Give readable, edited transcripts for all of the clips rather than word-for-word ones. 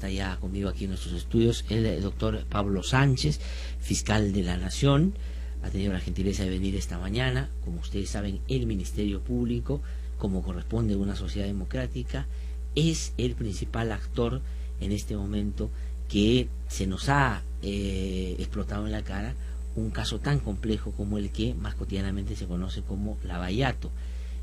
está ya conmigo aquí en nuestros estudios el doctor Pablo Sánchez, fiscal de la Nación. Ha tenido la gentileza de venir esta mañana. Como ustedes saben, el Ministerio Público, como corresponde a una sociedad democrática, es el principal actor en este momento que se nos ha explotado en la cara un caso tan complejo como el que más cotidianamente se conoce como Lavallato.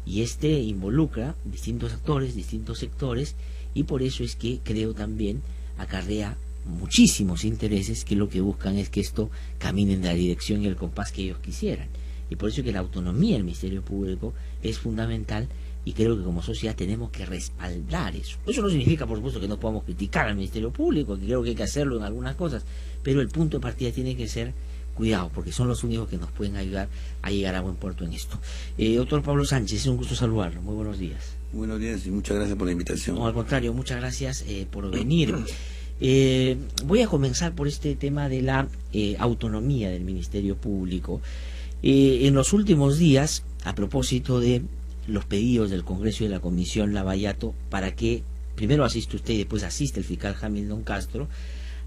Y este involucra distintos actores, distintos sectores, y por eso es que creo también acarrea muchísimos intereses que lo que buscan es que esto camine en la dirección y el compás que ellos quisieran. Y por eso es que la autonomía del Ministerio Público es fundamental, y creo que como sociedad tenemos que respaldar eso. Eso no significa, por supuesto, que no podamos criticar al Ministerio Público, que creo que hay que hacerlo en algunas cosas, pero el punto de partida tiene que ser cuidado, porque son los únicos que nos pueden ayudar a llegar a buen puerto en esto. Doctor Pablo Sánchez, es un gusto saludarlo. Muy buenos días. Buenos días y muchas gracias por la invitación. No, al contrario, muchas gracias por venir. Voy a comenzar por este tema de la autonomía del Ministerio Público. En los últimos días, a propósito de los pedidos del Congreso y de la Comisión Lavallato para que primero asiste usted y después asiste el fiscal Hamilton Castro,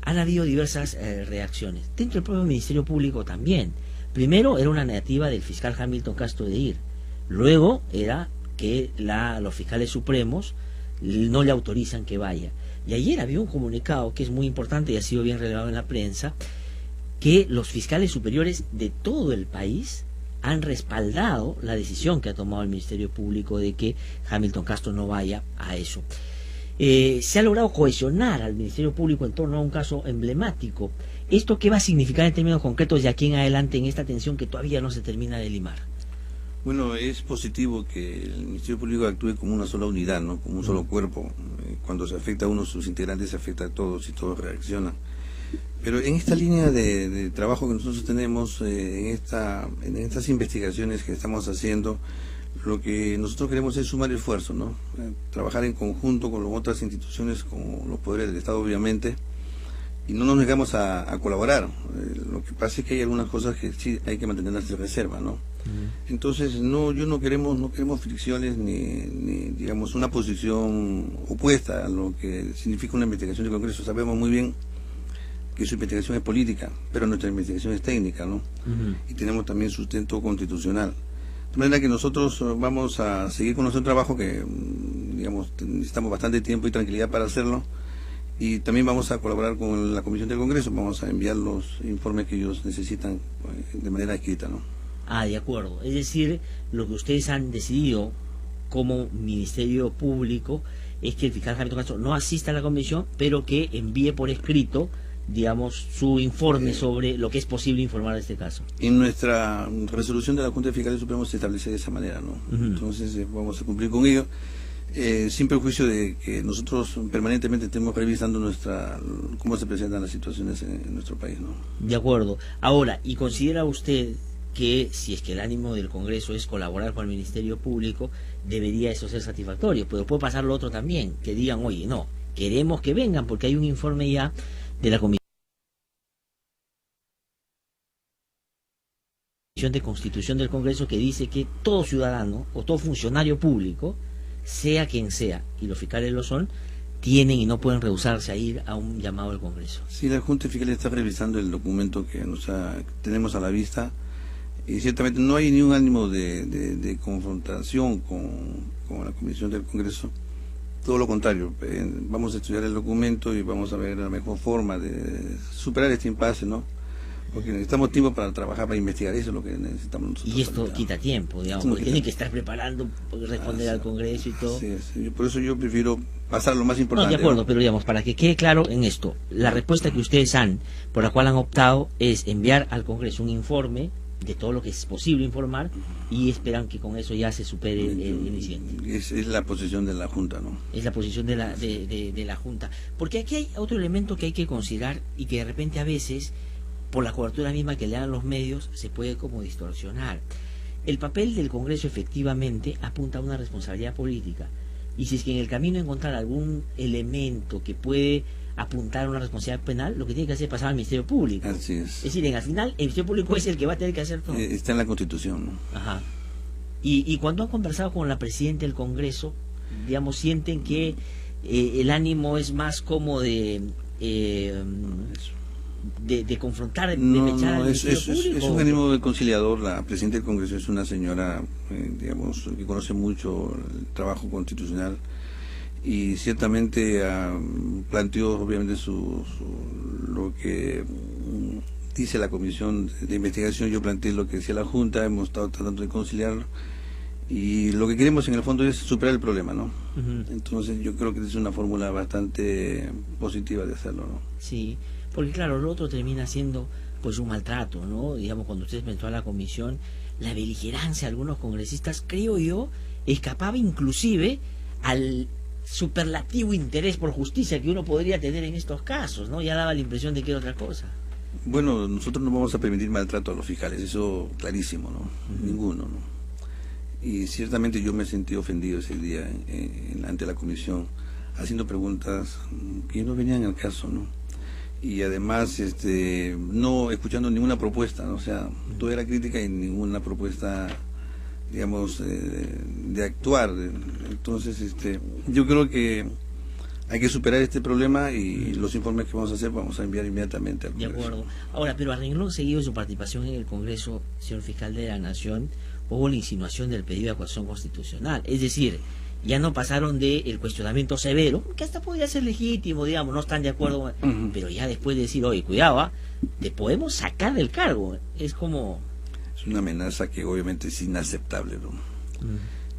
han habido diversas reacciones. Dentro del propio Ministerio Público también. Primero era una negativa del fiscal Hamilton Castro de ir. Luego era que los fiscales supremos no le autorizan que vaya. Y ayer había un comunicado que es muy importante y ha sido bien relevado en la prensa, que los fiscales superiores de todo el país han respaldado la decisión que ha tomado el Ministerio Público de que Hamilton Castro no vaya a eso. Se ha logrado cohesionar al Ministerio Público en torno a un caso emblemático. ¿Esto qué va a significar en términos concretos de aquí en adelante en esta tensión que todavía no se termina de limar? Bueno, es positivo que el Ministerio Público actúe como una sola unidad, ¿no? Como un solo cuerpo. Cuando se afecta a uno de sus integrantes, se afecta a todos y todos reaccionan. Pero en esta línea de trabajo que nosotros tenemos, en estas investigaciones que estamos haciendo, lo que nosotros queremos es sumar esfuerzo, ¿no? Trabajar en conjunto con las otras instituciones, con los poderes del Estado, obviamente, y no nos negamos a colaborar. Lo que pasa es que hay algunas cosas que sí hay que mantenerlas de reserva, ¿no? Entonces, no queremos fricciones ni digamos una posición opuesta a lo que significa una investigación del Congreso. Sabemos muy bien que su investigación es política, pero nuestra investigación es técnica, ¿no? Y tenemos también sustento constitucional. De manera que nosotros vamos a seguir con nuestro trabajo, que digamos necesitamos bastante tiempo y tranquilidad para hacerlo, y también vamos a colaborar con la Comisión del Congreso. Vamos a enviar los informes que ellos necesitan de manera escrita, ¿no? Ah, de acuerdo. Es decir, lo que ustedes han decidido como Ministerio Público es que el fiscal Hamilton Castro no asista a la comisión, pero que envíe por escrito, digamos, su informe sobre lo que es posible informar de este caso. En nuestra resolución de la Junta de Fiscales Supremos se establece de esa manera, ¿no? Entonces vamos a cumplir con ello, sin perjuicio de que nosotros permanentemente estemos revisando cómo se presentan las situaciones en nuestro país, ¿no? De acuerdo. Ahora, ¿y considera usted que si es que el ánimo del Congreso es colaborar con el Ministerio Público, debería eso ser satisfactorio? Pero puede pasar lo otro también, que digan, oye, no, queremos que vengan porque hay un informe ya de la Comisión de Constitución del Congreso que dice que todo ciudadano o todo funcionario público, sea quien sea, y los fiscales lo son, tienen y no pueden rehusarse a ir a un llamado del Congreso. Sí, la Junta de Fiscales está revisando el documento que tenemos a la vista, y ciertamente no hay ni un ánimo de confrontación con la Comisión del Congreso. Todo lo contrario, vamos a estudiar el documento y vamos a ver la mejor forma de superar este impasse, ¿no? Porque necesitamos tiempo para trabajar, para investigar, eso es lo que necesitamos nosotros. Y esto quita tiempo, digamos, porque tienen que estar preparando, responder al Congreso y todo. Sí, por eso yo prefiero pasar lo más importante. No, de acuerdo, pero digamos, para que quede claro en esto, la respuesta que ustedes por la cual han optado, es enviar al Congreso un informe de todo lo que es posible informar y esperan que con eso ya se supere el incidente. Es la posición de la Junta, ¿no? Es la posición de la Junta. Porque aquí hay otro elemento que hay que considerar y que de repente a veces, por la cobertura misma que le dan los medios, se puede como distorsionar. El papel del Congreso efectivamente apunta a una responsabilidad política, y si es que en el camino encontrar algún elemento que puede apuntar a una responsabilidad penal, lo que tiene que hacer es pasar al Ministerio Público. Así es. Es decir, al final el Ministerio Público es el que va a tener que hacer todo. Está en la Constitución, ¿no? Ajá. Y cuando han conversado con la Presidenta del Congreso, digamos, sienten que el ánimo es más como de confrontar, de pechar al Ministerio Público. Es un ánimo conciliador. La presidenta del Congreso es una señora, digamos, que conoce mucho el trabajo constitucional y ciertamente planteó obviamente lo que dice la comisión de investigación. Yo planteé lo que decía la Junta, hemos estado tratando de conciliarlo y lo que queremos en el fondo es superar el problema, ¿no? Entonces yo creo que es una fórmula bastante positiva de hacerlo, ¿no? Sí, porque claro, lo otro termina siendo pues un maltrato, ¿no? Digamos, cuando usted entró a la comisión, la beligerancia de algunos congresistas, creo yo, escapaba inclusive al superlativo interés por justicia que uno podría tener en estos casos, ¿no? Ya daba la impresión de que era otra cosa. Bueno, nosotros no vamos a permitir maltrato a los fiscales, eso clarísimo, ¿no? Ninguno, ¿no? Y ciertamente yo me sentí ofendido ese día ante la comisión, haciendo preguntas que no venían al caso, ¿no? Y además no escuchando ninguna propuesta, ¿no? O sea, todo era crítica y ninguna propuesta, digamos, de actuar. Entonces, yo creo que hay que superar este problema y los informes que vamos a hacer vamos a enviar inmediatamente al Congreso. De acuerdo. Ahora, pero a renglón seguido de su participación en el Congreso, señor fiscal de la Nación, hubo la insinuación del pedido de acusación constitucional. Es decir, ya no pasaron del cuestionamiento severo, que hasta podría ser legítimo, digamos, no están de acuerdo, pero ya después de decir, oye, cuidado, te podemos sacar del cargo. Es como... Es una amenaza que obviamente es inaceptable, ¿no?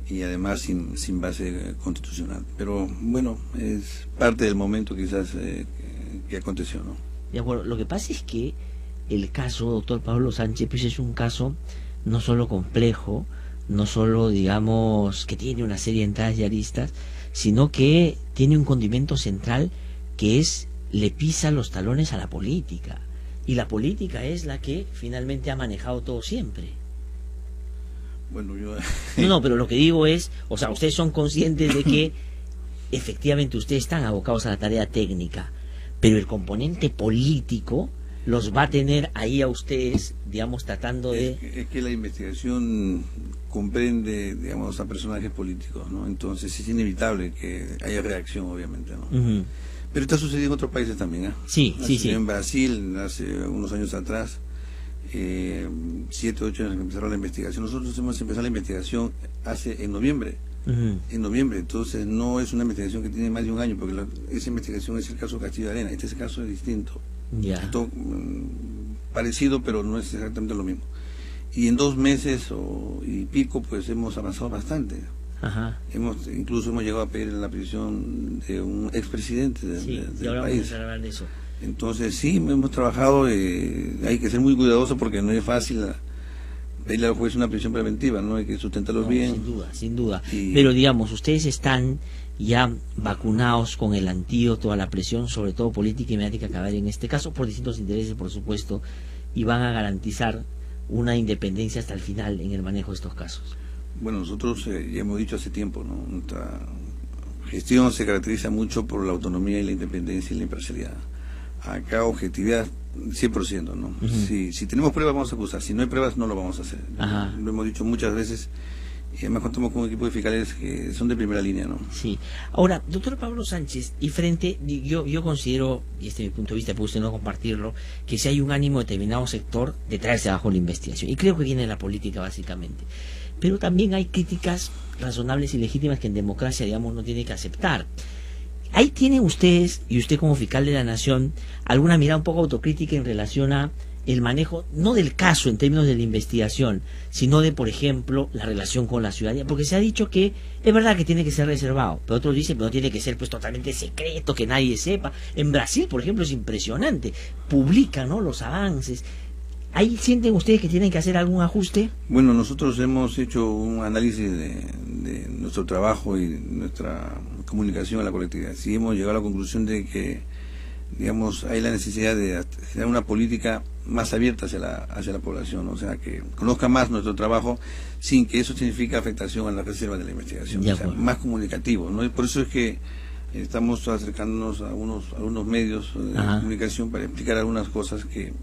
Y además sin base constitucional. Pero bueno, es parte del momento quizás que aconteció, ¿no? De acuerdo. Lo que pasa es que el caso, doctor Pablo Sánchez, pues es un caso no solo complejo, no solo, digamos, que tiene una serie de entradas y aristas, sino que tiene un condimento central que es, le pisa los talones a la política. Y la política es la que finalmente ha manejado todo siempre. Bueno, yo... No, pero lo que digo es, o sea, ustedes son conscientes de que efectivamente ustedes están abocados a la tarea técnica, pero el componente político los va a tener ahí a ustedes, digamos, tratando de... Es que la investigación comprende, digamos, a personajes políticos, ¿no? Entonces es inevitable que haya reacción, obviamente, ¿no? Pero está sucediendo en otros países también, ¿eh? Sí. En Brasil, hace unos años atrás, 7 o 8 años que empezaron la investigación. Nosotros hemos empezado la investigación en noviembre. En noviembre, entonces no es una investigación que tiene más de un año, porque esa investigación es el caso Castillo de Arena. Este caso es distinto. Parecido, pero no es exactamente lo mismo. Y en 2 meses y pico, pues hemos avanzado bastante. Incluso hemos llegado a pedir la prisión de un expresidente del país. De eso. Entonces sí, hemos trabajado, hay que ser muy cuidadoso porque no es fácil pedirle al juez una prisión preventiva, ¿no? Hay que sustentarlos bien. Sin duda. Pero digamos, ustedes están ya vacunados con el antídoto a la presión, sobre todo política y mediática, que va a haber en este caso, por distintos intereses, por supuesto, y van a garantizar una independencia hasta el final en el manejo de estos casos. Bueno, nosotros ya hemos dicho hace tiempo, ¿no? Nuestra gestión se caracteriza mucho por la autonomía y la independencia y la imparcialidad. Acá objetividad 100%, ¿no? Si tenemos pruebas vamos a acusar, si no hay pruebas no lo vamos a hacer. Lo hemos dicho muchas veces. Y además contamos con un equipo de fiscales que son de primera línea, ¿no? Sí. Ahora, doctor Pablo Sánchez, y yo considero, y este es mi punto de vista, puede usted no compartirlo, que si hay un ánimo de determinado sector de traerse abajo la investigación. Y creo que viene de la política, básicamente. Pero también hay críticas razonables y legítimas que en democracia, digamos, no tiene que aceptar. Ahí tienen ustedes, y usted como fiscal de la Nación, alguna mirada un poco autocrítica en relación a el manejo, no del caso en términos de la investigación, sino de, por ejemplo, la relación con la ciudadanía, porque se ha dicho que es verdad que tiene que ser reservado, pero otros dicen que no tiene que ser pues totalmente secreto, que nadie sepa. En Brasil, por ejemplo, es impresionante, publican, ¿no?, los avances. ¿Ahí sienten ustedes que tienen que hacer algún ajuste? Bueno, nosotros hemos hecho un análisis de nuestro trabajo y nuestra comunicación a la colectividad. Sí hemos llegado a la conclusión de que, digamos, hay la necesidad de generar una política más abierta hacia la población, o sea, que conozca más nuestro trabajo sin que eso signifique afectación a la reserva de la investigación, o sea, más comunicativo, ¿no? Y por eso es que estamos acercándonos a algunos medios de comunicación para explicar algunas cosas que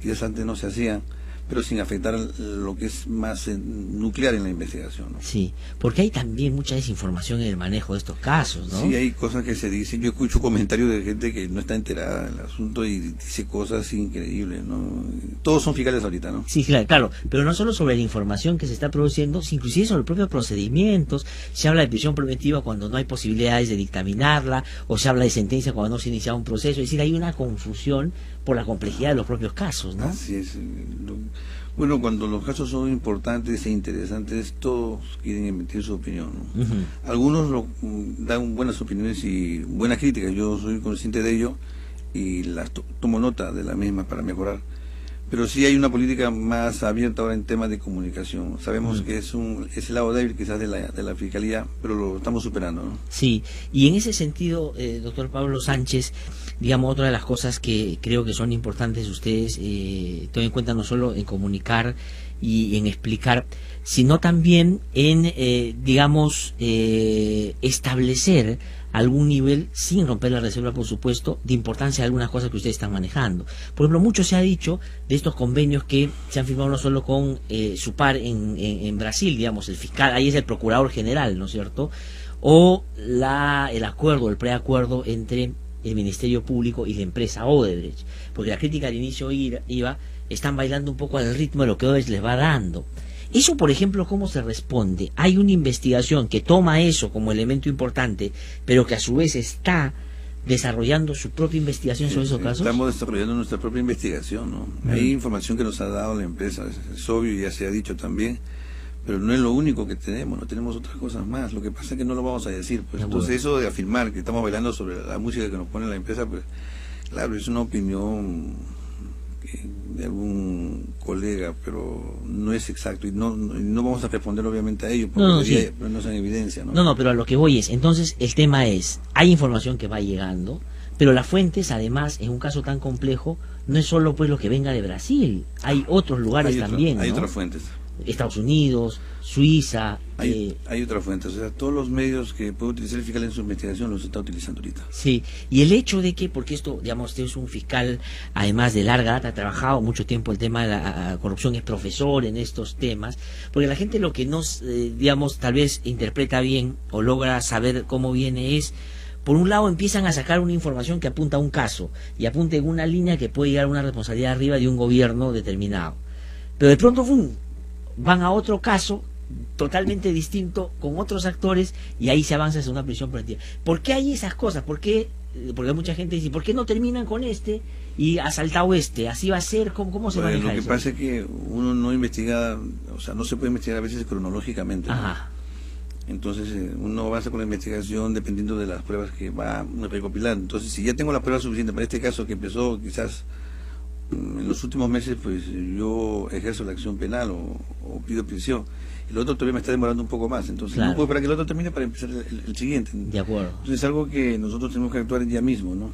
quizás antes no se hacían, pero sin afectar lo que es más nuclear en la investigación, ¿no? Sí, porque hay también mucha desinformación en el manejo de estos casos, ¿no? Sí, hay cosas que se dicen. Yo escucho comentarios de gente que no está enterada del asunto y dice cosas increíbles, ¿no? Todos son fiscales ahorita, ¿no? Sí, claro, pero no solo sobre la información que se está produciendo, sino inclusive sobre los propios procedimientos. Se habla de prisión preventiva cuando no hay posibilidades de dictaminarla, o se habla de sentencia cuando no se inicia un proceso. Es decir, hay una confusión por la complejidad de los propios casos, ¿no? Así es. Bueno, cuando los casos son importantes e interesantes, todos quieren emitir su opinión, ¿no? Algunos dan buenas opiniones y buenas críticas. Yo soy consciente de ello y las tomo nota de la misma para mejorar. Pero sí hay una política más abierta ahora en temas de comunicación. Sabemos que es el lado débil quizás de la Fiscalía, pero lo estamos superando, ¿no? Sí, y en ese sentido, doctor Pablo Sánchez, digamos, otra de las cosas que creo que son importantes ustedes tomen en cuenta no solo en comunicar y en explicar, sino también en, establecer algún nivel, sin romper la reserva, por supuesto, de importancia de algunas cosas que ustedes están manejando. Por ejemplo, mucho se ha dicho de estos convenios que se han firmado no solo con su par en Brasil, digamos, el fiscal, ahí es el procurador general, ¿no es cierto?, o el acuerdo, el preacuerdo entre el Ministerio Público y la empresa Odebrecht, porque la crítica al inicio iba, están bailando un poco al ritmo de lo que Odebrecht les va dando. Eso, por ejemplo, ¿cómo se responde? Hay una investigación que toma eso como elemento importante, pero que a su vez está desarrollando su propia investigación sobre esos casos. Estamos desarrollando nuestra propia investigación, ¿no? Hay información que nos ha dado la empresa, es obvio, ya se ha dicho también, pero no es lo único que tenemos, no tenemos otras cosas más. Lo que pasa es que no lo vamos a decir, pues. Entonces eso de afirmar que estamos bailando sobre la música que nos pone la empresa, pues claro, es una opinión de algún colega, pero no es exacto y no vamos a responder obviamente a ello porque no es en evidencia, ¿no? No, pero a lo que voy es, entonces el tema es, hay información que va llegando, pero las fuentes, además, en un caso tan complejo, no es solo pues lo que venga de Brasil, hay otros lugares también, ¿no? Hay otras fuentes. Estados Unidos, Suiza. Hay otras fuentes, o sea, todos los medios que puede utilizar el fiscal en su investigación los está utilizando ahorita. Sí, y el hecho de que, porque esto, digamos, usted es un fiscal, además de larga data, ha trabajado mucho tiempo el tema de la corrupción, es profesor en estos temas, porque la gente lo que no, tal vez interpreta bien o logra saber cómo viene es, por un lado empiezan a sacar una información que apunta a un caso, y apunta en una línea que puede llegar a una responsabilidad arriba de un gobierno determinado. Pero de pronto, van a otro caso totalmente distinto, con otros actores, y ahí se avanza hacia una prisión preventiva. ¿Por qué hay esas cosas? Porque mucha gente dice, ¿por qué no terminan con este y ha saltado este? ¿Así va a ser? ¿Cómo se maneja eso? Lo que pasa es que uno no investiga, o sea, no se puede investigar a veces cronológicamente, ¿no? Ajá. Entonces uno avanza con la investigación dependiendo de las pruebas que va recopilando. Entonces, si ya tengo las pruebas suficientes para este caso que empezó quizás en los últimos meses, pues yo ejerzo la acción penal o pido prisión. El otro todavía me está demorando un poco más, entonces no puedo esperar que el otro termine para empezar el siguiente. De acuerdo. Entonces es algo que nosotros tenemos que actuar ya mismo, ¿no?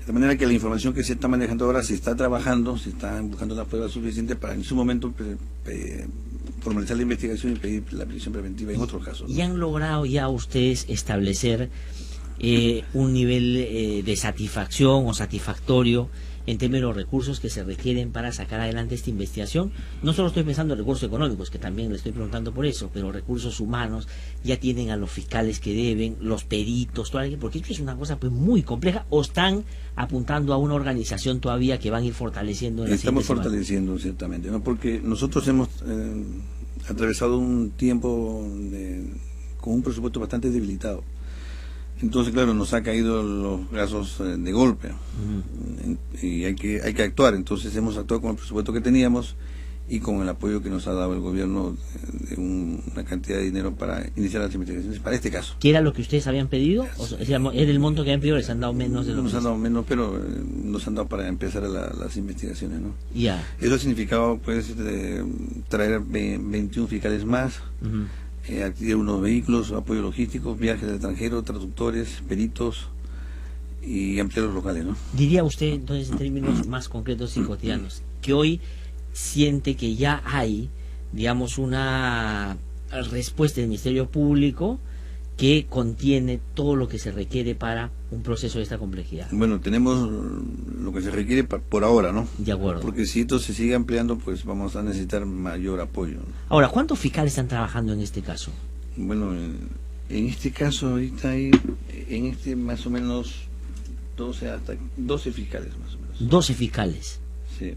De manera que la información que se está manejando ahora se está trabajando, se están buscando las pruebas suficientes para en su momento formalizar la investigación y pedir la prisión preventiva en otros casos, ¿no? ¿Y han logrado ya ustedes establecer un nivel de satisfacción o satisfactorio en términos de los recursos que se requieren para sacar adelante esta investigación? No solo estoy pensando en recursos económicos, que también le estoy preguntando por eso, pero recursos humanos, ya tienen a los fiscales que deben, los peritos, porque esto es una cosa pues muy compleja, o están apuntando a una organización todavía que van a ir fortaleciendo. Estamos fortaleciendo, ciertamente, ¿no? Porque nosotros hemos atravesado un tiempo con un presupuesto bastante debilitado. Entonces, claro, nos ha caído los brazos de golpe y hay que actuar. Entonces hemos actuado con el presupuesto que teníamos y con el apoyo que nos ha dado el gobierno de una cantidad de dinero para iniciar las investigaciones para este caso. ¿Qué era lo que ustedes habían pedido? O sea, ¿era el monto que habían pedido? ¿Les han dado menos de lo que nos han dado menos, pero nos han dado para empezar las investigaciones, ¿no? Ya. Eso ha significado, pues, traer 21 fiscales más, adquirir unos vehículos, apoyo logístico, viajes al extranjero, traductores, peritos y ampliar los locales, ¿no? Diría usted, entonces, en términos más concretos y cotidianos, que hoy siente que ya hay, digamos, una respuesta del Ministerio Público que contiene todo lo que se requiere para un proceso de esta complejidad. Bueno, tenemos lo que se requiere por ahora, ¿no? De acuerdo. Porque si esto se sigue ampliando, pues vamos a necesitar mayor apoyo, ¿no? Ahora, ¿cuántos fiscales están trabajando en este caso? Bueno, en este caso ahorita hay, en este más o menos 12 fiscales más o menos. 12 fiscales. Sí.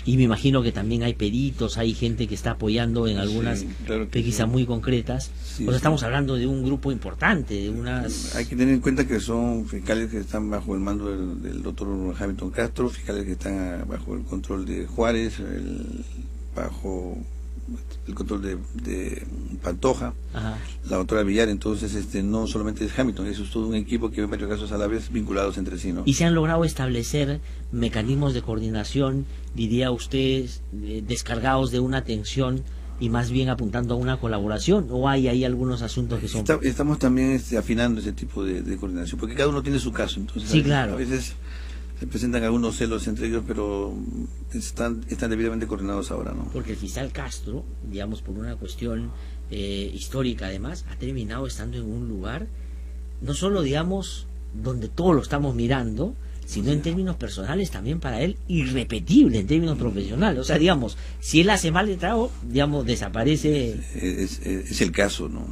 Y me imagino que también hay peritos, hay gente que está apoyando en algunas claro pesquisas sí. muy concretas. Sí, pues estamos hablando de un grupo importante, de unas... Hay que tener en cuenta que son fiscales que están bajo el mando del doctor Hamilton Castro, fiscales que están bajo el control de Juárez, bajo el control de Pantoja, Ajá. la doctora Villar. Entonces no solamente es Hamilton, eso es todo un equipo que en varios casos a la vez vinculados entre sí, ¿no? Y se han logrado establecer mecanismos de coordinación, diría usted, descargados de una tensión y más bien apuntando a una colaboración, o hay ahí algunos asuntos que son... Estamos también afinando ese tipo de coordinación, porque cada uno tiene su caso. Entonces sí, claro. A veces se presentan algunos celos entre ellos, pero están debidamente coordinados ahora, ¿no? Porque el fiscal Castro, digamos, por una cuestión histórica además, ha terminado estando en un lugar, no solo, digamos, donde todos lo estamos mirando, sino en términos personales también para él irrepetible en términos profesionales. O sea, digamos, si él hace mal el trabajo, digamos, desaparece... Es el caso, ¿no?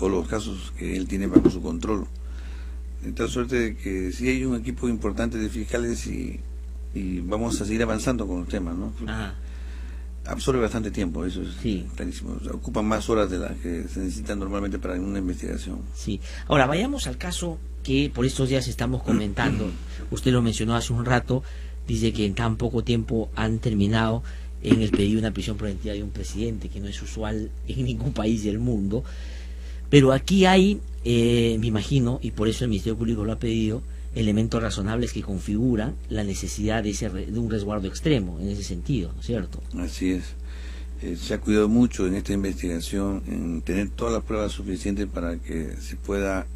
O los casos que él tiene bajo su control. De tal suerte de que sí hay un equipo importante de fiscales y vamos a seguir avanzando con los temas, ¿no? Absorbe bastante tiempo, eso es clarísimo. O sea, ocupan más horas de las que se necesitan normalmente para una investigación. Sí. Ahora, vayamos al caso que por estos días estamos comentando. Usted lo mencionó hace un rato, dice que en tan poco tiempo han terminado en el pedido de una prisión preventiva de un presidente, que no es usual en ningún país del mundo. Pero aquí hay, me imagino, y por eso el Ministerio Público lo ha pedido, elementos razonables que configuran la necesidad de un resguardo extremo en ese sentido, ¿no es cierto? Así es. Se ha cuidado mucho en esta investigación en tener todas las pruebas suficientes para que se pueda,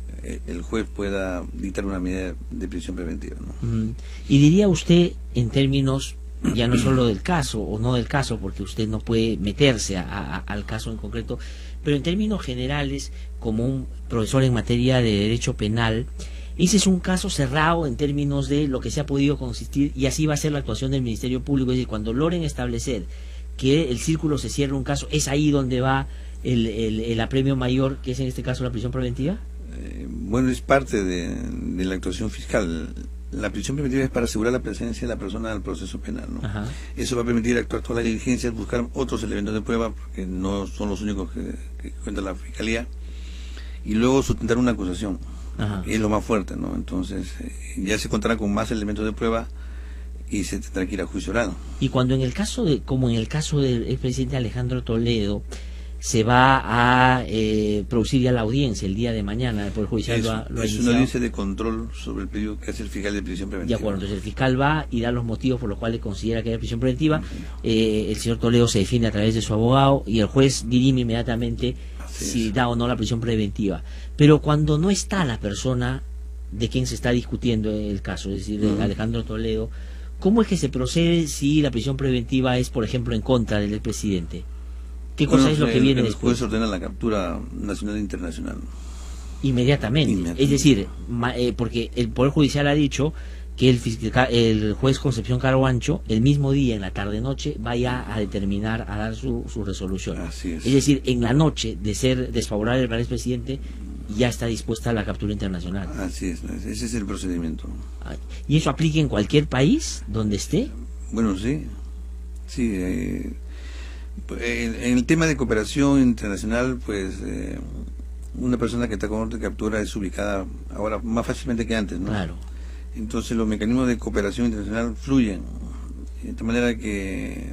el juez pueda dictar una medida de prisión preventiva, ¿no? Y diría usted, en términos ya no solo del caso o no del caso, porque usted no puede meterse al caso en concreto, pero en términos generales, como un profesor en materia de derecho penal, ese es un caso cerrado en términos de lo que se ha podido consistir, y así va a ser la actuación del Ministerio Público. Es decir, cuando logren establecer que el círculo se cierra un caso, ¿es ahí donde va el apremio mayor, que es en este caso la prisión preventiva? Bueno, es parte de la actuación fiscal. La prisión preventiva es para asegurar la presencia de la persona en el proceso penal, ¿no? Ajá. Eso va a permitir actuar todas las diligencias, buscar otros elementos de prueba, porque no son los únicos que cuenta la Fiscalía, y luego sustentar una acusación. Ajá. Es lo más fuerte, ¿no? Entonces, ya se contará con más elementos de prueba y se tendrá que ir a juicio oral. Y cuando como en el caso del expresidente Alejandro Toledo, se va a producir ya la audiencia el día de mañana, el Poder Judicial lo ha es iniciado. una audiencia de control sobre el pedido que hace el fiscal de prisión preventiva. De acuerdo, entonces el fiscal va y da los motivos por los cuales considera que hay prisión preventiva. El señor Toledo se defiende a través de su abogado y el juez dirime inmediatamente si da o no la prisión preventiva. Pero cuando no está la persona de quien se está discutiendo el caso, es decir, Alejandro Toledo, ¿cómo es que se procede si la prisión preventiva es, por ejemplo, en contra del expresidente? ¿Qué cosa es lo que viene después? El juez ordena la captura nacional e internacional. Inmediatamente. Es decir, porque el Poder Judicial ha dicho que el juez Concepción Carabancho, el mismo día, en la tarde-noche, vaya a determinar, a dar su resolución. Así es. Es decir, en la noche, de ser desfavorable para el expresidente, ya está dispuesta la captura internacional. Así es, ese es el procedimiento. ¿Y eso aplica en cualquier país donde esté? Bueno, sí. Sí, en el tema de cooperación internacional, pues una persona que está con orden de captura es ubicada ahora más fácilmente que antes, ¿no? Claro. Entonces los mecanismos de cooperación internacional fluyen, de tal manera que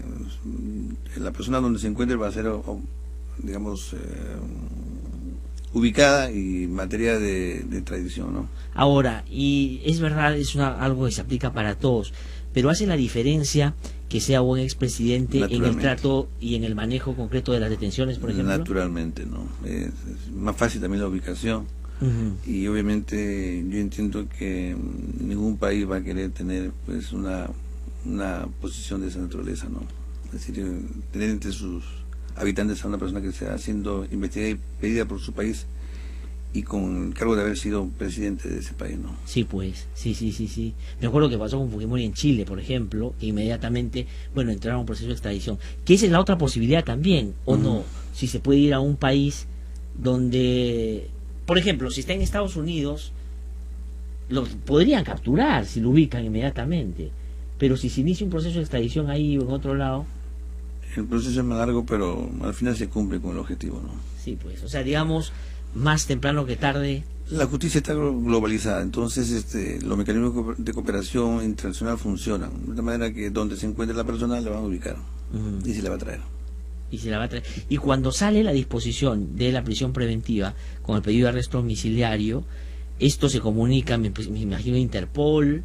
la persona donde se encuentre va a ser, digamos, ubicada y en materia de tradición, ¿no? Ahora, y es verdad, es algo que se aplica para todos, pero hace la diferencia que sea un expresidente en el trato y en el manejo concreto de las detenciones, por ejemplo. Naturalmente, ¿no? Es más fácil también la ubicación. Y obviamente yo entiendo que ningún país va a querer tener pues una posición de esa naturaleza, ¿no? Es decir, tener entre sus habitantes a una persona que está siendo investigada y pedida por su país y con el cargo de haber sido presidente de ese país, ¿no? Sí, pues, sí. Me acuerdo que pasó con Fujimori en Chile, por ejemplo, que inmediatamente, bueno, entraron a un proceso de extradición. Que esa es la otra posibilidad también, ¿o no? Si se puede ir a un país donde, por ejemplo, si está en Estados Unidos, lo podrían capturar si lo ubican inmediatamente. Pero si se inicia un proceso de extradición ahí o en otro lado... El proceso es más largo, pero al final se cumple con el objetivo, ¿no? Sí, pues, o sea, digamos, más temprano que tarde. La justicia está globalizada, entonces los mecanismos de cooperación internacional funcionan, de manera que donde se encuentre la persona le van a ubicar y se le va a traer. Y cuando sale la disposición de la prisión preventiva con el pedido de arresto domiciliario, esto se comunica, me imagino, a Interpol,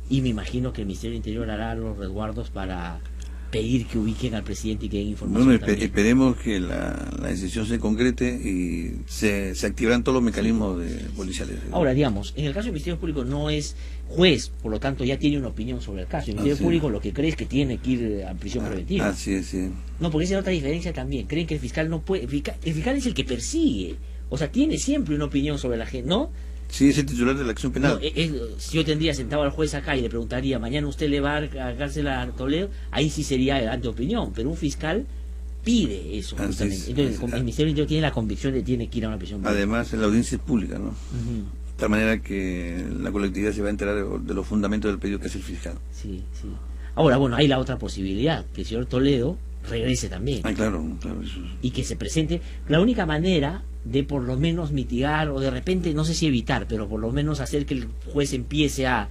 y me imagino que el Ministerio del Interior hará los resguardos para pedir que ubiquen al presidente y que den información. Bueno, esperemos que la decisión se concrete y se activarán todos los mecanismos policiales. Ahora, digamos, en el caso del Ministerio Público no es juez, por lo tanto ya tiene una opinión sobre el caso. El Ministerio Público lo que cree es que tiene que ir a prisión preventiva. Así es, sí. No, porque esa es otra diferencia también. Creen que el fiscal no puede... El fiscal es el que persigue. O sea, tiene siempre una opinión sobre la gente, ¿no? Sí, es el titular de la acción penal. No, si yo tendría sentado al juez acá y le preguntaría, mañana usted le va a cárcel a Toledo, ahí sí sería el anteopinión, pero un fiscal pide eso, justamente. Entonces, el Ministerio del Interior tiene la convicción de que tiene que ir a una prisión pública. Además, la audiencia es pública, ¿no? De tal manera que la colectividad se va a enterar de los fundamentos del pedido que hace el fiscal. Sí. Ahora, bueno, hay la otra posibilidad, que el señor Toledo regrese también. Claro, eso. Y que se presente. La única manera de por lo menos mitigar, o de repente, no sé si evitar, pero por lo menos hacer que el juez empiece a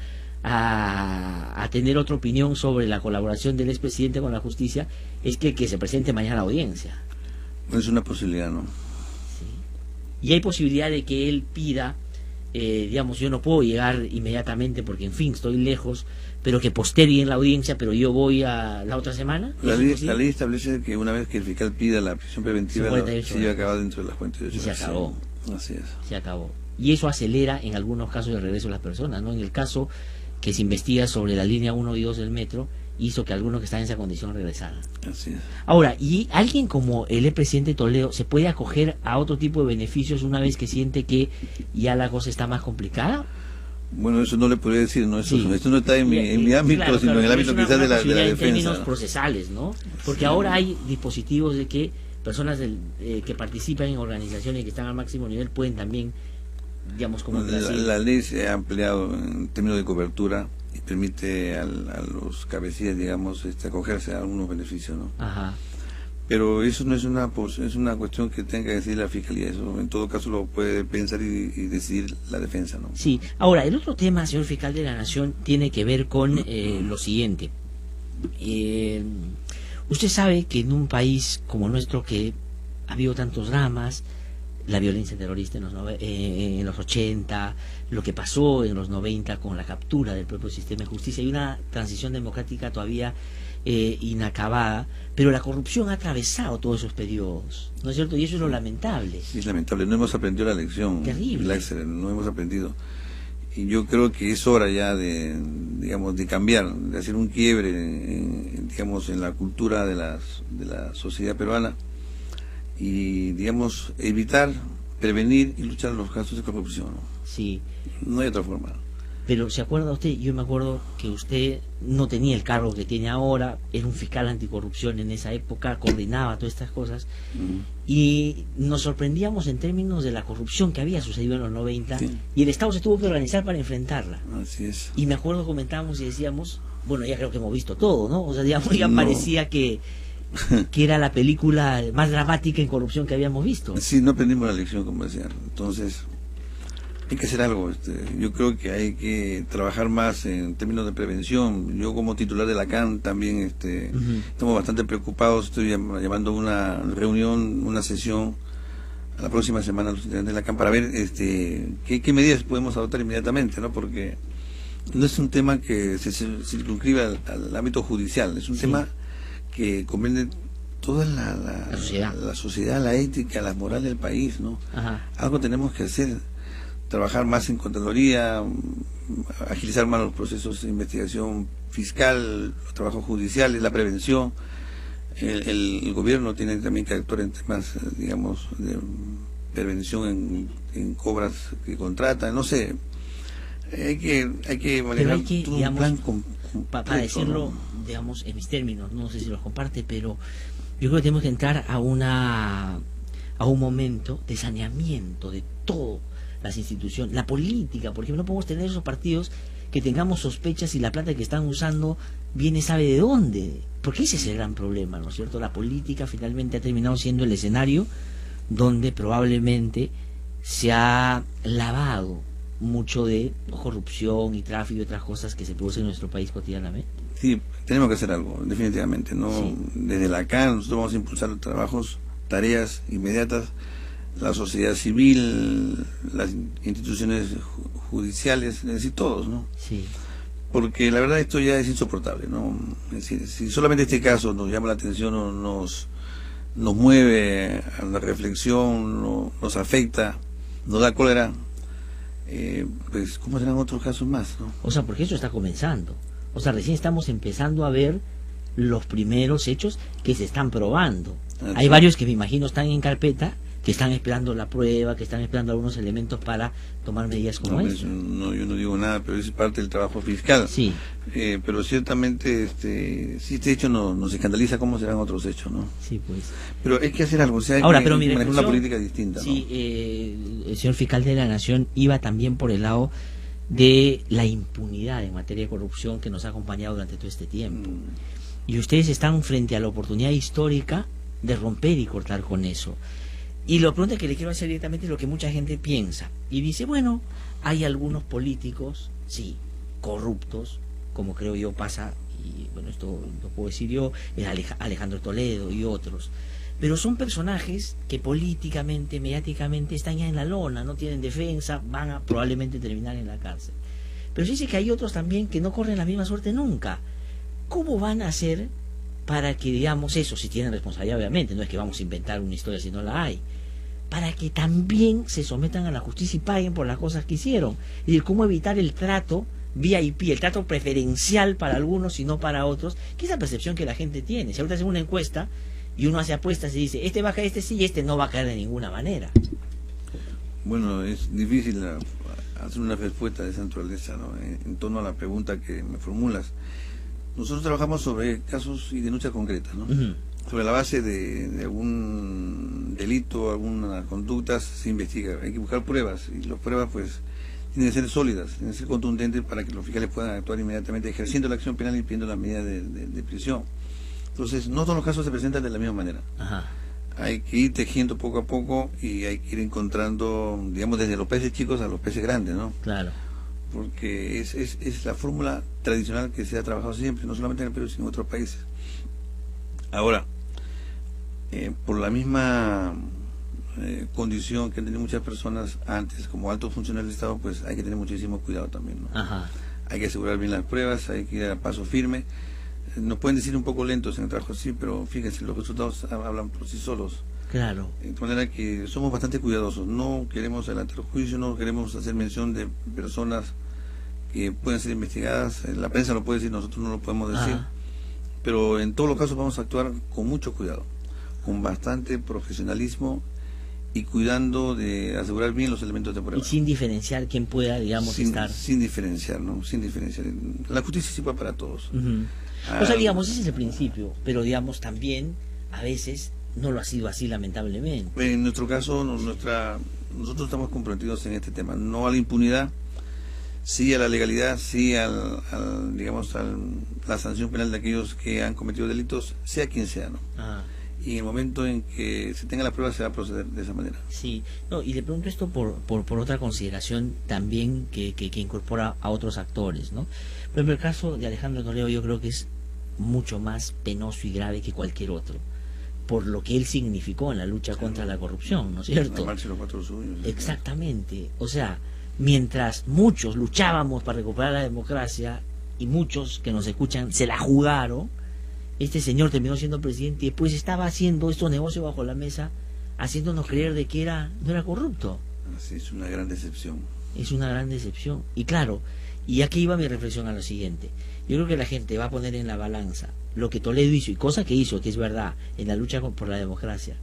tener otra opinión sobre la colaboración del expresidente con la justicia, es que se presente mañana a la audiencia. Es una posibilidad, ¿no? Sí. Y hay posibilidad de que él pida, digamos, yo no puedo llegar inmediatamente porque, en fin, estoy lejos, pero que posterguen la audiencia, pero yo voy a la otra semana. La ley establece que una vez que el fiscal pida la prisión preventiva, se lleva a cabo dentro de las 48 horas. Y se acabó. Así es. Se acabó. Y eso acelera en algunos casos el regreso de las personas, ¿no? En el caso que se investiga sobre la línea 1 y 2 del metro, hizo que algunos que están en esa condición regresaran. Así es. Ahora, ¿y alguien como el expresidente Toledo se puede acoger a otro tipo de beneficios una vez que siente que ya la cosa está más complicada? Bueno, eso no le podría decir, ¿no? Esto no está en mi ámbito, claro, sino en el ámbito quizás de la en defensa. términos procesales, ¿no? Porque ahora hay dispositivos de que personas que participan en organizaciones que están al máximo nivel pueden también, digamos, como en Brasil. La ley se ha ampliado en términos de cobertura y permite a los cabecillas, digamos, acogerse a algunos beneficios, ¿no? Ajá. Pero eso no es es una cuestión que tenga que decidir la fiscalía. Eso en todo caso lo puede pensar y decidir la defensa, ¿no? Sí. Ahora, el otro tema, señor fiscal de la Nación, tiene que ver con lo siguiente. Usted sabe que en un país como nuestro, que ha habido tantos dramas, la violencia terrorista en los 80, lo que pasó en los 90 con la captura del propio sistema de justicia, y una transición democrática todavía inacabada, pero la corrupción ha atravesado todos esos periodos, ¿no es cierto? Y eso es lo lamentable. Sí, es lamentable, no hemos aprendido la lección. Terrible. No hemos aprendido. Y yo creo que es hora ya de cambiar, de hacer un quiebre, en la cultura de la sociedad peruana y, evitar, prevenir y luchar los casos de corrupción, ¿no? Sí. No hay otra forma. Pero ¿se acuerda usted? Yo me acuerdo que usted no tenía el cargo que tiene ahora, era un fiscal anticorrupción en esa época, coordinaba todas estas cosas, y nos sorprendíamos en términos de la corrupción que había sucedido en los 90, y el Estado se tuvo que organizar para enfrentarla. Así es. Y me acuerdo, comentábamos y decíamos, bueno, ya creo que hemos visto todo, ¿no? O sea, digamos, ya parecía que era la película más dramática en corrupción que habíamos visto. Sí, no aprendimos la lección, como decían. Entonces, hay que hacer algo. Yo creo que hay que trabajar más en términos de prevención. Yo, como titular de la CAN, también estamos bastante preocupados. Estoy llamando una reunión, una sesión a la próxima semana a los integrantes de la CAN para ver qué medidas podemos adoptar inmediatamente, ¿no? Porque no es un tema que se circunscribe al ámbito judicial, es un tema que comprende toda la sociedad, la ética, la moral del país, ¿no? Ajá. Algo tenemos que hacer, trabajar más en Contraloría, agilizar más los procesos de investigación fiscal, los trabajos judiciales, la prevención. El gobierno tiene también que actuar en temas, prevención en cobras que contratan, no sé. Hay que manejar un plan para decirlo, ¿no? Digamos, en mis términos, no sé si los comparte, pero yo creo que tenemos que entrar a un momento de saneamiento de todas las instituciones, la política, por ejemplo. No podemos tener esos partidos que tengamos sospechas y la plata que están usando viene sabe de dónde, porque ese es el gran problema, ¿no es cierto? La política finalmente ha terminado siendo el escenario donde probablemente se ha lavado mucho de corrupción y tráfico y otras cosas que se producen en nuestro país cotidianamente. Sí, tenemos que hacer algo, definitivamente, ¿no? Sí. Desde la CAN nosotros vamos a impulsar trabajos, tareas inmediatas, la sociedad civil, las instituciones judiciales, es decir, todos, ¿no? Sí. Porque la verdad esto ya es insoportable, ¿no? Es decir, si solamente este caso nos llama la atención o nos mueve a la reflexión, nos afecta, nos da cólera, pues ¿cómo serán otros casos más, no? O sea, porque eso está comenzando. O sea, recién estamos empezando a ver los primeros hechos que se están probando. Hay varios que me imagino están en carpeta, que están esperando la prueba, que están esperando algunos elementos para tomar medidas como esa. No, yo no digo nada, pero es parte del trabajo fiscal. Sí. Pero ciertamente, si este hecho nos escandaliza, ¿cómo serán otros hechos, no? Sí, pues. Pero hay que hacer algo, o sea, hay Ahora, que manejar una política distinta, sí, ¿no? El señor fiscal de la Nación iba también por el lado de la impunidad en materia de corrupción que nos ha acompañado durante todo este tiempo. Y ustedes están frente a la oportunidad histórica de romper y cortar con eso. Y la pregunta que le quiero hacer directamente es lo que mucha gente piensa. Y dice, bueno, hay algunos políticos, sí, corruptos, como creo yo pasa, y bueno, esto lo puedo decir yo, es Alejandro Toledo y otros. Pero son personajes que políticamente, mediáticamente están ya en la lona, no tienen defensa, van a probablemente terminar en la cárcel. Pero se dice que hay otros también que no corren la misma suerte nunca. ¿Cómo van a hacer para que, digamos, eso, si tienen responsabilidad obviamente, no es que vamos a inventar una historia si no la hay, para que también se sometan a la justicia y paguen por las cosas que hicieron? Y de cómo evitar el trato VIP, el trato preferencial para algunos y no para otros, que es la percepción que la gente tiene. Si ahorita hacen una encuesta y uno hace apuestas y dice, este va a caer, este sí, y este no va a caer de ninguna manera. Bueno, es difícil hacer una respuesta de esa naturaleza, ¿no? En torno a la pregunta que me formulas. Nosotros trabajamos sobre casos y denuncias concretas, ¿no? Sobre la base de algún delito, algunas conductas, se investiga. Hay que buscar pruebas, y las pruebas pues tienen que ser sólidas, tienen que ser contundentes para que los fiscales puedan actuar inmediatamente ejerciendo la acción penal y pidiendo la medida de prisión. Entonces, no todos los casos se presentan de la misma manera. Ajá. Hay que ir tejiendo poco a poco y hay que ir encontrando, digamos, desde los peces chicos a los peces grandes, ¿no? Claro. Porque es la fórmula tradicional que se ha trabajado siempre, no solamente en el Perú, sino en otros países. Ahora, por la misma condición que han tenido muchas personas antes, como altos funcionarios del Estado, pues hay que tener muchísimo cuidado también, ¿no? Ajá. Hay que asegurar bien las pruebas, hay que ir a paso firme. Nos pueden decir un poco lentos en el trabajo, sí, pero fíjense, los resultados hablan por sí solos. Claro. De manera que somos bastante cuidadosos, no queremos adelantar el juicio, no queremos hacer mención de personas que pueden ser investigadas, la prensa lo puede decir, nosotros no lo podemos decir, pero en todos los casos vamos a actuar con mucho cuidado, con bastante profesionalismo y cuidando de asegurar bien los elementos de prueba. Y sin diferenciar quién pueda, digamos, estar. Sin diferenciar, ¿no? Sin diferenciar. La justicia sí va para todos. O sea, digamos, ese es el principio, pero digamos también, a veces, no lo ha sido así, lamentablemente. En nuestro caso, nosotros estamos comprometidos en este tema, no a la impunidad, sí a la legalidad, sí digamos, a la sanción penal de aquellos que han cometido delitos, sea quien sea, ¿no? Y en el momento en que se tenga la prueba se va a proceder de esa manera. Sí, no, y le pregunto esto por otra consideración también que incorpora a otros actores, ¿no? Por ejemplo, el caso de Alejandro Toledo yo creo que es mucho más penoso y grave que cualquier otro, por lo que él significó en la lucha contra la corrupción, ¿no es cierto? La marcha de los 4 suyos. Exactamente, o sea, mientras muchos luchábamos para recuperar la democracia y muchos que nos escuchan se la jugaron, este señor terminó siendo presidente y después estaba haciendo estos negocios bajo la mesa, haciéndonos creer de que no era corrupto. Así es, una gran decepción. Es una gran decepción. Y claro, y aquí iba mi reflexión a lo siguiente. Yo creo que la gente va a poner en la balanza lo que Toledo hizo, y cosa que hizo, que es verdad, en la lucha por la democracia,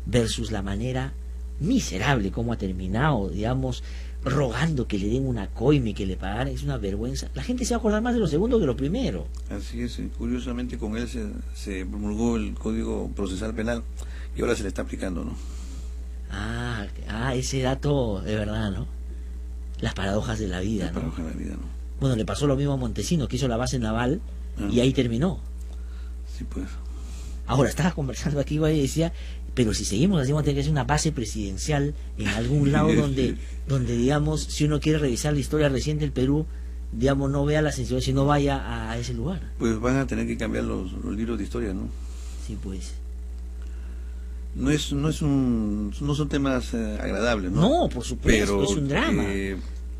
versus la manera miserable cómo ha terminado, digamos, rogando que le den una coima y que le pagaran. Es una vergüenza. La gente se va a acordar más de lo segundo que lo primero. Así es, curiosamente con él se promulgó el Código Procesal Penal y ahora se le está aplicando, ¿no? Ese dato de verdad, ¿no? Las paradojas de la vida, Las ¿no? paradojas de la vida, ¿no? Bueno, le pasó lo mismo a Montesinos, que hizo la base naval y ahí terminó. Sí, pues. Ahora, estaba conversando aquí y decía, pero si seguimos así, vamos a tener que hacer una base presidencial en algún lado donde, digamos, si uno quiere revisar la historia reciente del Perú, digamos, no vea la sensibilidad, sino vaya a ese lugar. Pues van a tener que cambiar los libros de historia, ¿no? Sí, pues. No son temas agradables, ¿no? No, por supuesto, es un drama.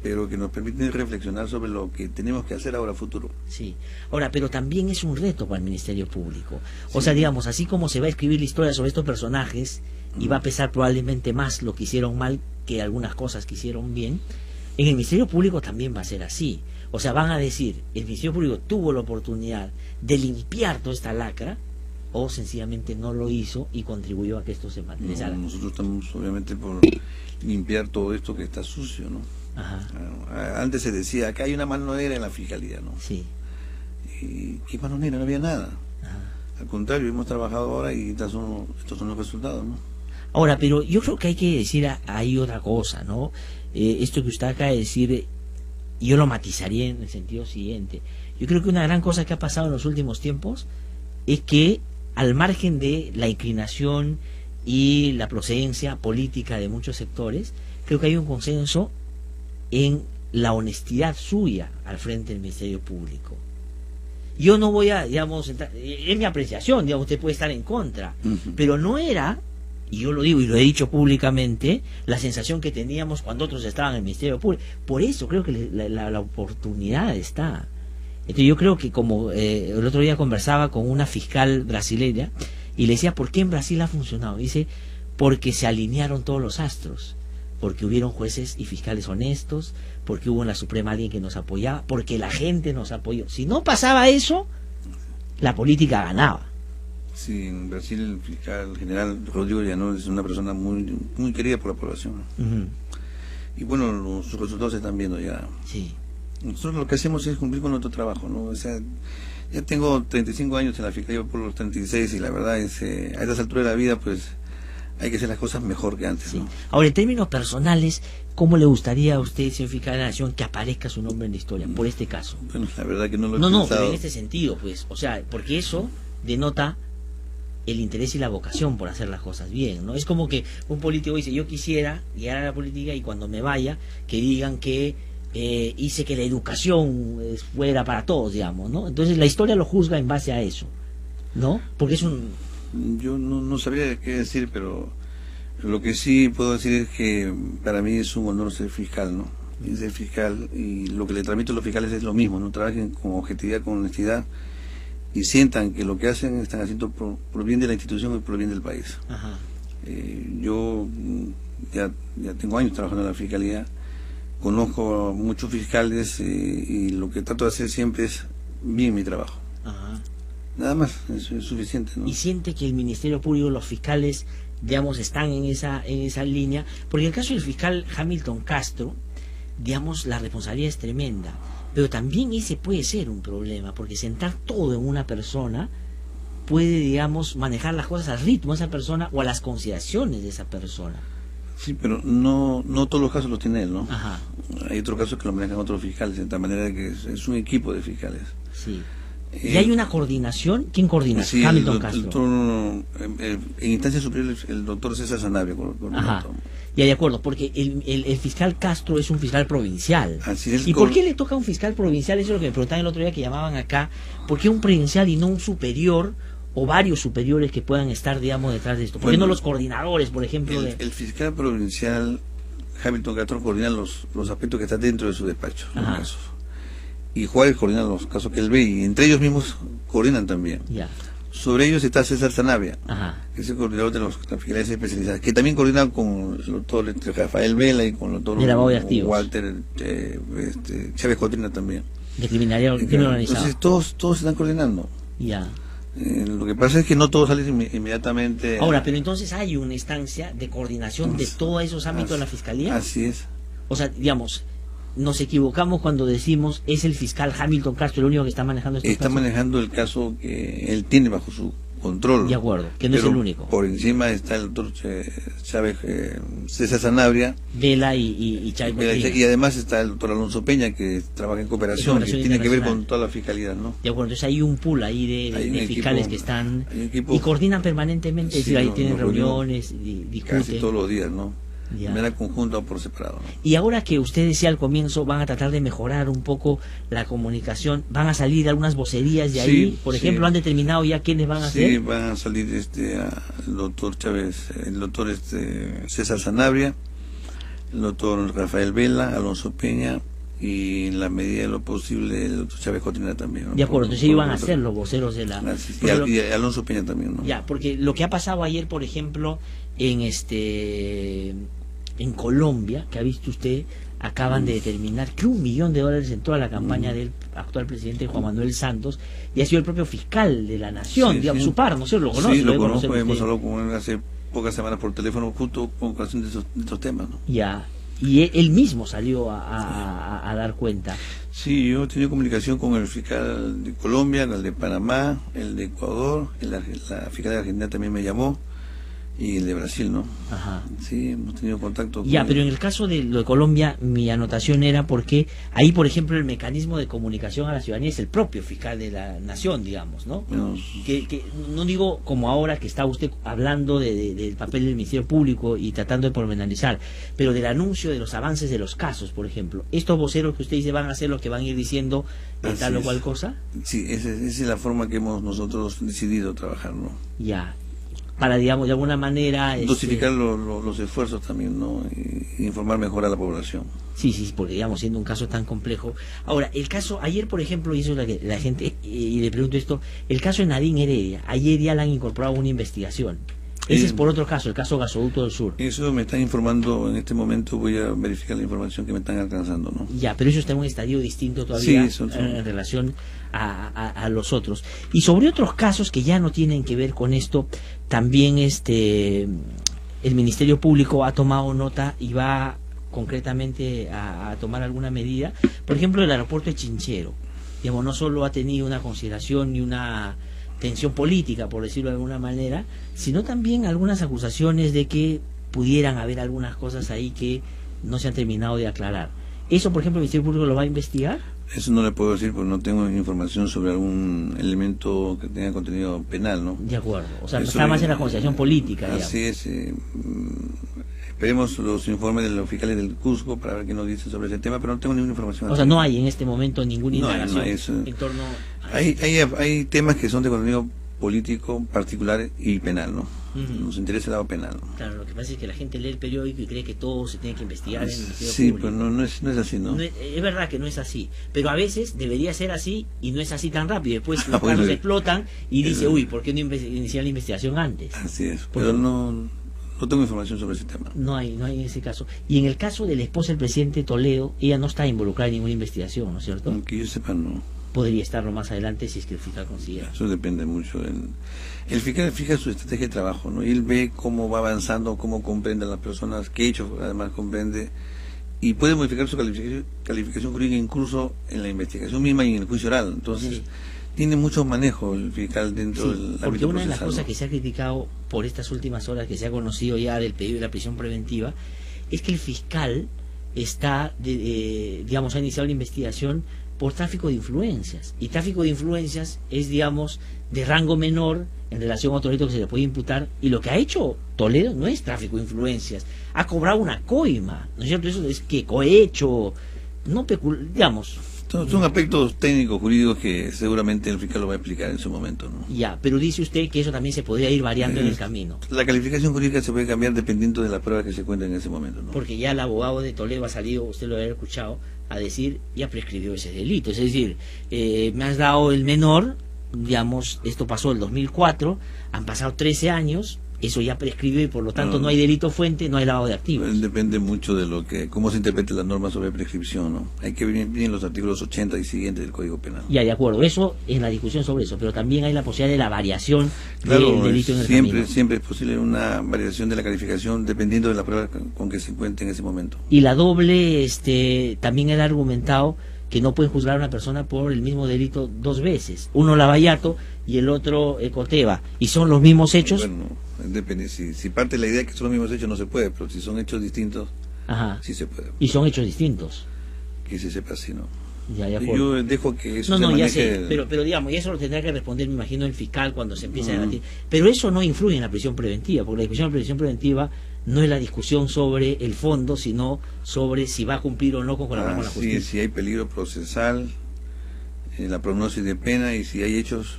Pero que nos permiten reflexionar sobre lo que tenemos que hacer ahora a futuro. Sí. Ahora, pero también es un reto para el Ministerio Público. O sea, digamos, así como se va a escribir la historia sobre estos personajes y va a pesar probablemente más lo que hicieron mal que algunas cosas que hicieron bien, en el Ministerio Público también va a ser así. O sea, van a decir, el Ministerio Público tuvo la oportunidad de limpiar toda esta lacra, o sencillamente no lo hizo y contribuyó a que esto se materializara. Nosotros estamos obviamente por limpiar todo esto que está sucio, ¿no? Ajá. Antes se decía, acá hay una mano negra en la fiscalía, ¿no? Sí. ¿Y qué mano negra? No había nada. Ajá. Al contrario, hemos trabajado ahora y estos son los resultados, ¿no? Ahora, pero yo creo que hay que decir ahí otra cosa, ¿no? Esto que usted acaba de decir, yo lo matizaría en el sentido siguiente. Yo creo que una gran cosa que ha pasado en los últimos tiempos es que, al margen de la inclinación y la procedencia política de muchos sectores, creo que hay un consenso en la honestidad suya al frente del Ministerio Público. Yo no voy a, digamos, es mi apreciación, digamos, usted puede estar en contra, pero no era, y yo lo digo y lo he dicho públicamente, la sensación que teníamos cuando otros estaban en el Ministerio Público. Por eso creo que la oportunidad está. Entonces yo creo que, como el otro día conversaba con una fiscal brasileña y le decía, ¿por qué en Brasil ha funcionado? Dice, porque se alinearon todos los astros, porque hubieron jueces y fiscales honestos, porque hubo en la Suprema alguien que nos apoyaba, porque la gente nos apoyó. Si no pasaba eso, la política ganaba. Sí, en Brasil el fiscal general Rodrigo Llano es una persona muy, muy querida por la población. Y bueno, los resultados se están viendo ya. Sí. Nosotros lo que hacemos es cumplir con nuestro trabajo, ¿no? O sea, ya tengo 35 años en la fiscalía por los 36 y la verdad es, a estas alturas de la vida, pues, hay que hacer las cosas mejor que antes, Sí. ¿no? Ahora, en términos personales, ¿cómo le gustaría a usted, señor fiscal de la Nación, que aparezca su nombre en la historia, por este caso? Bueno, la verdad que no lo he No, pensado. pero en este sentido, pues, o sea, porque eso denota el interés y la vocación por hacer las cosas bien, ¿no? Es como que un político dice, yo quisiera llegar a la política y cuando me vaya, que digan que hice que la educación fuera para todos, digamos, ¿no? Entonces la historia lo juzga en base a eso, ¿no? Porque es un... Yo no sabría qué decir, pero lo que sí puedo decir es que para mí es un honor ser fiscal, ¿no? Y ser fiscal, y lo que le transmito a los fiscales es lo mismo, ¿no? Trabajen con objetividad, con honestidad, y sientan que lo que hacen están haciendo por bien de la institución y por el bien del país. Ajá. Yo ya tengo años trabajando en la fiscalía, conozco a muchos fiscales y lo que trato de hacer siempre es bien mi trabajo. Ajá. Nada más, eso es suficiente, ¿no? Y siente que el Ministerio Público, los fiscales, digamos, están en esa línea, porque en el caso del fiscal Hamilton Castro, digamos, la responsabilidad es tremenda, pero también ese puede ser un problema, porque sentar todo en una persona puede, digamos, manejar las cosas al ritmo de esa persona o a las consideraciones de esa persona. Sí, pero no todos los casos los tiene él, ¿no? Ajá. Hay otros casos que lo manejan otros fiscales, de tal manera que es un equipo de fiscales. Sí. ¿Y hay una coordinación? ¿Quién coordina? Sí, Hamilton Castro. En instancia superior el doctor César Sanabria. Ajá. Ya, de acuerdo, porque el fiscal Castro es un fiscal provincial. Así es. ¿Y por qué le toca a un fiscal provincial? Eso es lo que me preguntaban el otro día que llamaban acá. ¿Por qué un provincial y no un superior o varios superiores que puedan estar, digamos, detrás de esto? ¿Por qué no los coordinadores, por ejemplo? El fiscal provincial Hamilton Castro coordina los aspectos que están dentro de su despacho, los casos. Y Juárez coordina los casos que él ve, y entre ellos mismos coordinan también. Ya. Sobre ellos está César Sanabria, Ajá. que es el coordinador de las fiscalías especializadas, que también coordina con el doctor Rafael Vela y con el doctor Walter Chávez Cotrina también. De crimen organizado. Entonces todos se están coordinando. Ya. Lo que pasa es que no todo sale inmediatamente. Ahora, pero entonces hay una instancia de coordinación de todos esos ámbitos de la Fiscalía. Así es. O sea, digamos, nos equivocamos cuando decimos es el fiscal Hamilton Castro el único que está manejando estos casos. Está manejando el caso que él tiene bajo su control. De acuerdo, que no es el único. Por encima está el doctor Chávez, César Sanabria, Vela y Chávez. Y además está el doctor Alonso Peña, que trabaja en cooperación, que tiene que ver con toda la fiscalía, ¿no? De acuerdo, entonces hay un pool ahí de fiscales que están y coordinan permanentemente, sí, es decir, ahí tienen reuniones, discuten. Casi todos los días, ¿no? De manera conjunta o por separado, ¿no? Y ahora que usted decía al comienzo, van a tratar de mejorar un poco la comunicación, van a salir algunas vocerías de ahí, por ejemplo, han determinado ya quiénes van a ser. Sí, van a salir el doctor Chávez, el doctor César Sanabria, el doctor Rafael Vela, Alonso Peña, y en la medida de lo posible el doctor Chávez Cotrina también, ¿no? De acuerdo, entonces ellos van a ser los voceros de la... Y Alonso Peña también, ¿no? Ya, porque lo que ha pasado ayer, por ejemplo, en Colombia, que ha visto usted, acaban de determinar que $1 millón en toda la campaña del actual presidente Juan Manuel Santos, y ha sido el propio fiscal de la nación, digamos, su par, ¿no sé? Lo conoce. Sí, lo conozco, hemos hablado con él hace pocas semanas por teléfono, justo con ocasión de estos temas, ¿no? Ya, y él mismo salió a dar cuenta. Sí, yo he tenido comunicación con el fiscal de Colombia, el de Panamá, el de Ecuador, la fiscal de Argentina también me llamó, y el de Brasil, ¿no? Ajá. Sí, hemos tenido contacto con... Ya, pero en el caso de lo de Colombia, mi anotación era porque ahí, por ejemplo, el mecanismo de comunicación a la ciudadanía es el propio fiscal de la nación, digamos, ¿no? Que no digo como ahora que está usted hablando del papel del Ministerio Público y tratando de pormenorizar, pero del anuncio de los avances de los casos, por ejemplo. Estos voceros que usted dice van a ser los que van a ir diciendo tal o cual cosa. Sí, esa es la forma que hemos nosotros decidido trabajar, ¿no? Ya. Para, digamos, de alguna manera... dosificar los esfuerzos también, ¿no? Y informar mejor a la población. Sí, porque, digamos, siendo un caso tan complejo. Ahora, el caso, ayer, por ejemplo, y eso es la gente, y le pregunto esto, el caso de Nadine Heredia, ayer ya le han incorporado una investigación. Ese es por otro caso, el caso Gasoducto del Sur. Eso me están informando en este momento, voy a verificar la información que me están alcanzando, ¿no? Ya, pero eso está en un estadio distinto todavía en relación a los otros. Y sobre otros casos que ya no tienen que ver con esto, también el Ministerio Público ha tomado nota y va concretamente a tomar alguna medida. Por ejemplo, el aeropuerto de Chinchero, digamos, no solo ha tenido una consideración ni una tensión política, por decirlo de alguna manera, sino también algunas acusaciones de que pudieran haber algunas cosas ahí que no se han terminado de aclarar. ¿Eso, por ejemplo, el Ministerio Público lo va a investigar? Eso no le puedo decir porque no tengo información sobre algún elemento que tenga contenido penal, ¿no? De acuerdo, o sea, está más en la consideración política, digamos. Así es. Esperemos los informes de los fiscales del Cusco para ver qué nos dicen sobre ese tema, pero no tengo ninguna información. O sea, no hay en este momento ninguna indagación en torno a... Hay temas que son de contenido político, particular y penal, ¿no? Nos interesa el lado penal, ¿no? Claro, lo que pasa es que la gente lee el periódico y cree que todo se tiene que investigar en el Ministerio Público. Público. Pues no es así, ¿no? Es verdad que no es así, pero a veces debería ser así y no es así tan rápido. Después los casos explotan y dice, uy, ¿por qué no iniciar la investigación antes? Así es, pero no tengo información sobre ese tema. No hay en ese caso. Y en el caso de la esposa del presidente Toledo, ella no está involucrada en ninguna investigación, ¿no es cierto? Aunque yo sepa, no. Podría estarlo más adelante si es que el fiscal considera. Eso depende mucho. El fiscal fija su estrategia de trabajo, ¿no? Y él ve cómo va avanzando, cómo comprende a las personas, qué hecho además comprende, y puede modificar su calificación jurídica incluso en la investigación misma y en el juicio oral. Entonces, tiene mucho manejo el fiscal dentro del ámbito porque una de las procesal, cosas que se ha criticado por estas últimas horas que se ha conocido ya del pedido de la prisión preventiva es que el fiscal está, digamos, ha iniciado la investigación por tráfico de influencias, y tráfico de influencias es, digamos, de rango menor en relación a otro delito que se le puede imputar, y lo que ha hecho Toledo no es tráfico de influencias, ha cobrado una coima, ¿no es cierto? Eso es que cohecho, no digamos. Son aspectos técnicos, jurídicos que seguramente el fiscal lo va a explicar en su momento, ¿no? Ya, pero dice usted que eso también se podría ir variando en el camino. La calificación jurídica se puede cambiar dependiendo de la prueba que se cuenta en ese momento, ¿no? Porque ya el abogado de Toledo ha salido, usted lo había escuchado, a decir, ya prescribió ese delito. Es decir, me has dado el menor, digamos, esto pasó en el 2004, han pasado 13 años, eso ya prescribe y por lo tanto no hay delito fuente, no hay lavado de activos. Depende mucho de cómo se interprete la norma sobre prescripción, ¿no? Hay que ver bien los artículos 80 y siguientes del Código Penal. Ya, de acuerdo, eso en la discusión sobre eso, pero también hay la posibilidad de la variación claro, del delito en el camino. Siempre es posible una variación de la calificación dependiendo de la prueba con que se encuentre en ese momento. Y la doble, también era argumentado que no pueden juzgar a una persona por el mismo delito dos veces, uno Lavallato y el otro Coteva, y son los mismos hechos. Bueno, depende, si parte de la idea de que son los mismos hechos no se puede, pero si son hechos distintos, ajá, sí se puede. Y son hechos distintos. Que se sepa así, ¿no? Ya, yo dejo que eso no, se ya sé, maneje... pero digamos, y eso lo tendrá que responder, me imagino, el fiscal cuando se empiece a debatir. Pero eso no influye en la prisión preventiva, porque la discusión de prisión preventiva no es la discusión sobre el fondo, sino sobre si va a cumplir o no con colaborar con la justicia. Sí, si hay peligro procesal, la prognosis de pena y si hay hechos,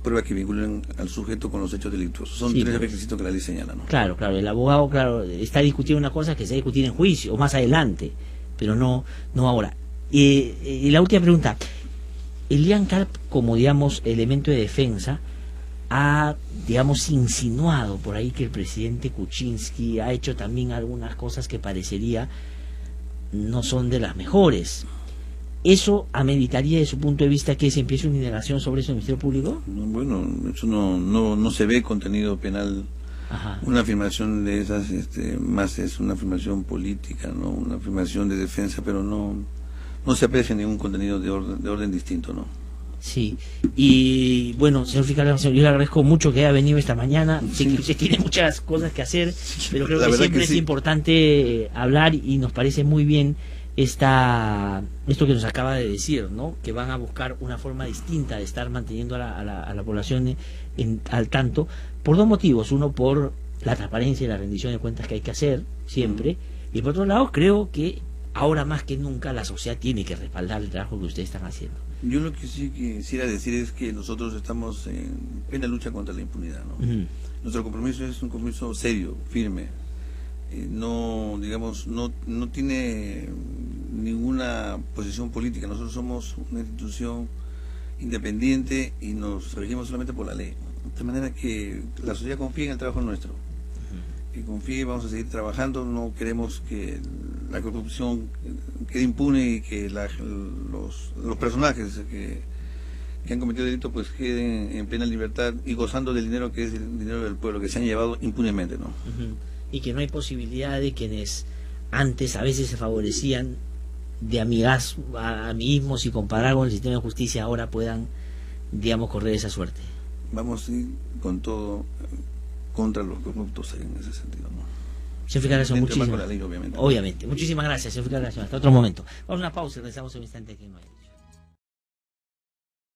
pruebas que vinculen al sujeto con los hechos delictuosos. Son tres requisitos que la ley señala, ¿no? Claro, el abogado, está discutiendo una cosa que se va a discutir en juicio o más adelante, pero no ahora. Y la última pregunta, Elian Karp, como digamos elemento de defensa, ha, digamos, insinuado por ahí que el presidente Kuczynski ha hecho también algunas cosas que parecería no son de las mejores. ¿Eso ameritaría, de su punto de vista, que se empiece una indagación sobre eso en el Ministerio Público? Bueno, eso no se ve contenido penal. Ajá. Una afirmación de esas, más es una afirmación política, ¿no? Una afirmación de defensa, pero no se aprecia ningún contenido de orden distinto, ¿no? Sí, y bueno, señor fiscal, yo le agradezco mucho que haya venido esta mañana. Sé que usted tiene muchas cosas que hacer, pero creo que siempre es importante hablar y nos parece muy bien esto que nos acaba de decir, ¿no? Que van a buscar una forma distinta de estar manteniendo a la población al tanto, por dos motivos. Uno, por la transparencia y la rendición de cuentas que hay que hacer siempre, y por otro lado, creo que ahora más que nunca la sociedad tiene que respaldar el trabajo que ustedes están haciendo. Yo lo que sí quisiera decir es que nosotros estamos en plena lucha contra la impunidad, ¿no? Nuestro compromiso es un compromiso serio, firme. No tiene ninguna posición política. Nosotros somos una institución independiente y nos regimos solamente por la ley. De manera que la sociedad confíe en el trabajo nuestro. Que confíe, vamos a seguir trabajando. No queremos que la corrupción quede impune y que los personajes que han cometido delito pues queden en plena libertad y gozando del dinero que es el dinero del pueblo, que se han llevado impunemente, ¿no? Y que no hay posibilidad de quienes antes a veces se favorecían de amiguismos y comparar con el sistema de justicia ahora puedan, digamos, correr esa suerte. Vamos a ir con todo contra los corruptos en ese sentido, ¿no? Señor fiscal, muchísimas con la ley, obviamente. Muchísimas gracias, señor fiscal. Hasta otro momento. Vamos a una pausa y regresamos en un instante aquí en Nueva York.